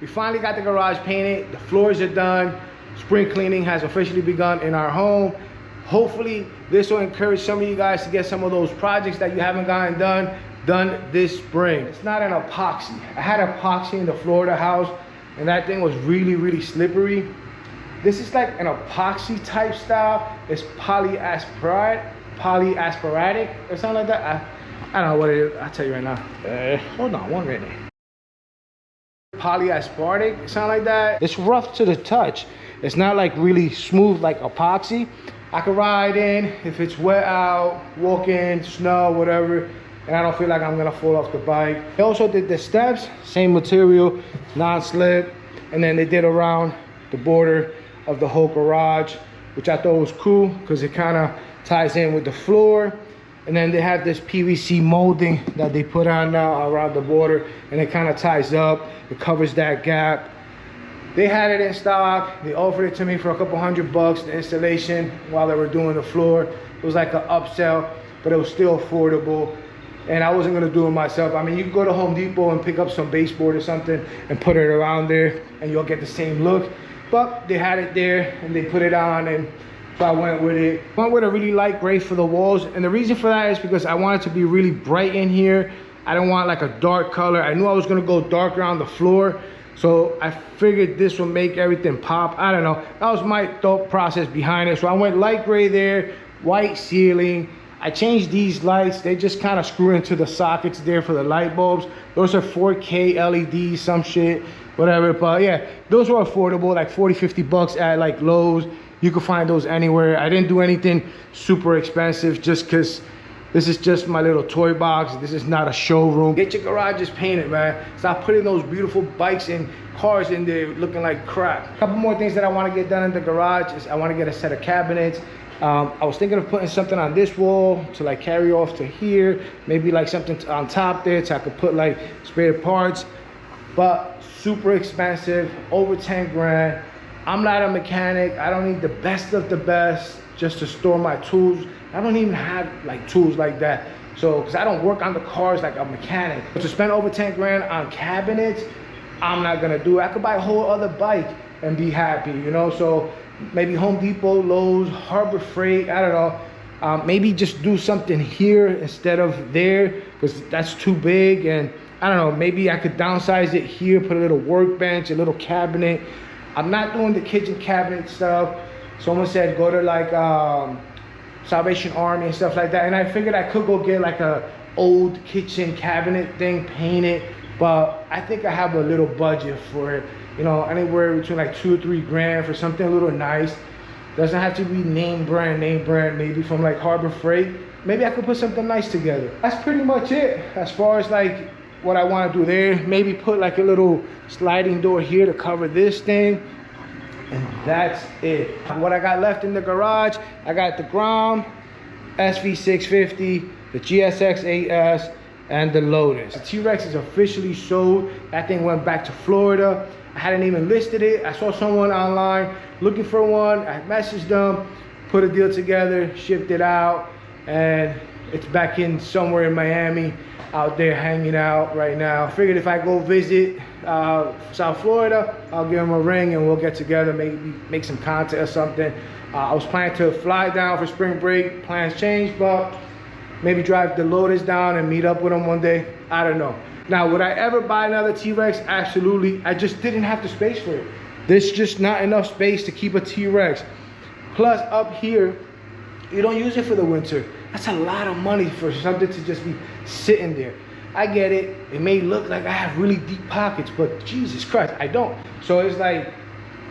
We finally got the garage painted. The floors are done. Spring cleaning has officially begun in our home. Hopefully this will encourage some of you guys to get some of those projects that you haven't gotten done this spring. It's not an epoxy. I had epoxy in the Florida house and that thing was really slippery. This is like an epoxy type style. It's polyaspartic or something like that. I don't know what it is. I'll tell you right now. Hold on one minute. Polyaspartic, something like that. It's rough to the touch. It's not like really smooth like epoxy. I can ride in if it's wet out, walk in, snow, whatever, and I don't feel like I'm gonna fall off the bike. They also did the steps, same material, non-slip, and then they did around the border of the whole garage, which I thought was cool because it kind of ties in with the floor. And then they have this PVC molding that they put on now around the border, and it kind of ties up, it covers that gap. They had it in stock. They offered it to me for a couple $100, the installation, while they were doing the floor. It was like an upsell, but it was still affordable. And I wasn't gonna do it myself. I mean, you can go to Home Depot and pick up some baseboard or something and put it around there and you'll get the same look. But they had it there and they put it on, and so I went with it. I went with a really light gray for the walls. And the reason for that is because I wanted to be really bright in here. I didn't want like a dark color. I knew I was gonna go darker on the floor. So I figured this would make everything pop. I don't know. That was my thought process behind it. So I went light gray there, white ceiling. I changed these lights. They just kind of screw into the sockets there for the light bulbs. Those are 4K LEDs, some shit, whatever. But yeah, those were affordable, like 40, 50 bucks at like Lowe's. You can find those anywhere. I didn't do anything super expensive just because this is just my little toy box. This is not a showroom. Get your garages painted, man. Stop putting those beautiful bikes and cars in there looking like crap. A couple more things that I want to get done in the garage is I want to get a set of cabinets. I was thinking of putting something on this wall to like carry off to here. Maybe like something on top there so I could put like spare parts. But super expensive, over 10 grand. I'm not a mechanic. I don't need the best of the best just to store my tools. I don't even have like tools like that. So, cause I don't work on the cars like a mechanic. But to spend over 10 grand on cabinets, I'm not gonna do it. I could buy a whole other bike and be happy, you know? So maybe Home Depot, Lowe's, Harbor Freight, I don't know. Maybe just do something here instead of there, because that's too big. And I don't know, maybe I could downsize it here, put a little workbench, a little cabinet. I'm not doing the kitchen cabinet stuff. Someone said go to like Salvation Army and stuff like that. And I figured I could go get like a old kitchen cabinet thing painted, but I think I have a little budget for it. You know, anywhere between like 2 or 3 grand for something a little nice. Doesn't have to be name brand, maybe from like Harbor Freight. Maybe I could put something nice together. That's pretty much it as far as like what I want to do there. Maybe put like a little sliding door here to cover this thing. And that's it. What I got left in the garage, I got the Grom SV650, the GSX 8S, and the Lotus. The T-Rex is officially sold. That thing went back to Florida. I hadn't even listed it. I saw someone online looking for one. I messaged them, put a deal together, shipped it out, and it's back in somewhere in Miami, out there hanging out right now. I figured if I go visit South Florida, I'll give him a ring and we'll get together, maybe make some content or something. I was planning to fly down for spring break. Plans changed, but maybe drive the Lotus down and meet up with him one day. I don't know. Now, would I ever buy another T-Rex? Absolutely. I just didn't have the space for it. There's just not enough space to keep a T-Rex. Plus, up here, you don't use it for the winter. That's a lot of money for something to just be sitting there. I get it. It may look like I have really deep pockets, but Jesus Christ, I don't. So it's like,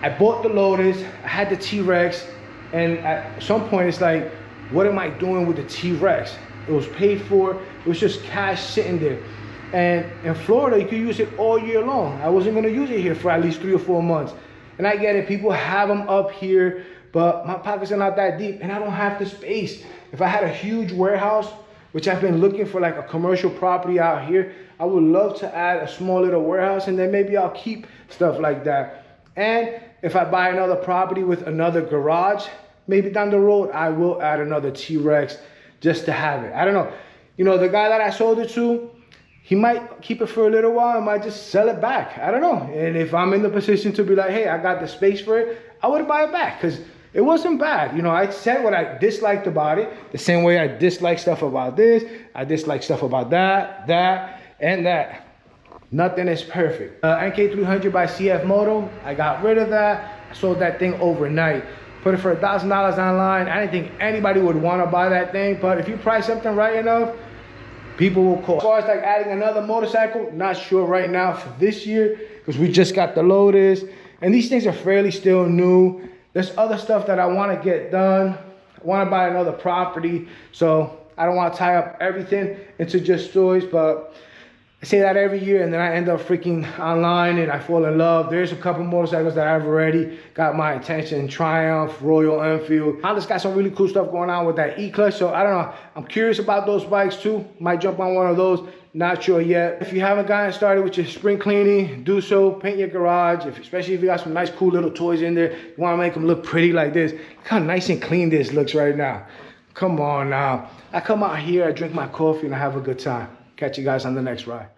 I bought the Lotus, I had the T-Rex, and at some point it's like, what am I doing with the T-Rex? It was paid for, it was just cash sitting there. And in Florida, you can use it all year long. I wasn't gonna use it here for at least 3 or 4 months. And I get it, people have them up here, but my pockets are not that deep and I don't have the space. If I had a huge warehouse, which I've been looking for like a commercial property out here, I would love to add a small little warehouse and then maybe I'll keep stuff like that. And if I buy another property with another garage, maybe down the road, I will add another T-Rex just to have it. I don't know. You know, the guy that I sold it to, he might keep it for a little while and might just sell it back. I don't know. And if I'm in the position to be like, hey, I got the space for it, I would buy it back, because it wasn't bad. You know, I said what I disliked about it, the same way I dislike stuff about this, I dislike stuff about that, and that. Nothing is perfect. NK300 by cfmoto, I got rid of that. I sold that thing overnight. Put it for $1,000 online. I didn't think anybody would want to buy that thing, but if you price something right enough, people will call. As far as like adding another motorcycle, not sure right now for this year, because we just got the Lotus, and these things are fairly still new. There's other stuff that I want to get done. I want to buy another property, so I don't want to tie up everything into just toys, but I say that every year, and then I end up freaking online and I fall in love. There's a couple motorcycles that I've already got my attention. Triumph, Royal Enfield. Honda's got some really cool stuff going on with that E-Clutch, so I don't know. I'm curious about those bikes too. Might jump on one of those. Not sure yet. If you haven't gotten started with your spring cleaning, do so. Paint your garage, especially if you got some nice cool little toys in there. You want to make them look pretty like this. Look how nice and clean this looks right now. Come on now. I come out here, I drink my coffee, and I have a good time. Catch you guys on the next ride.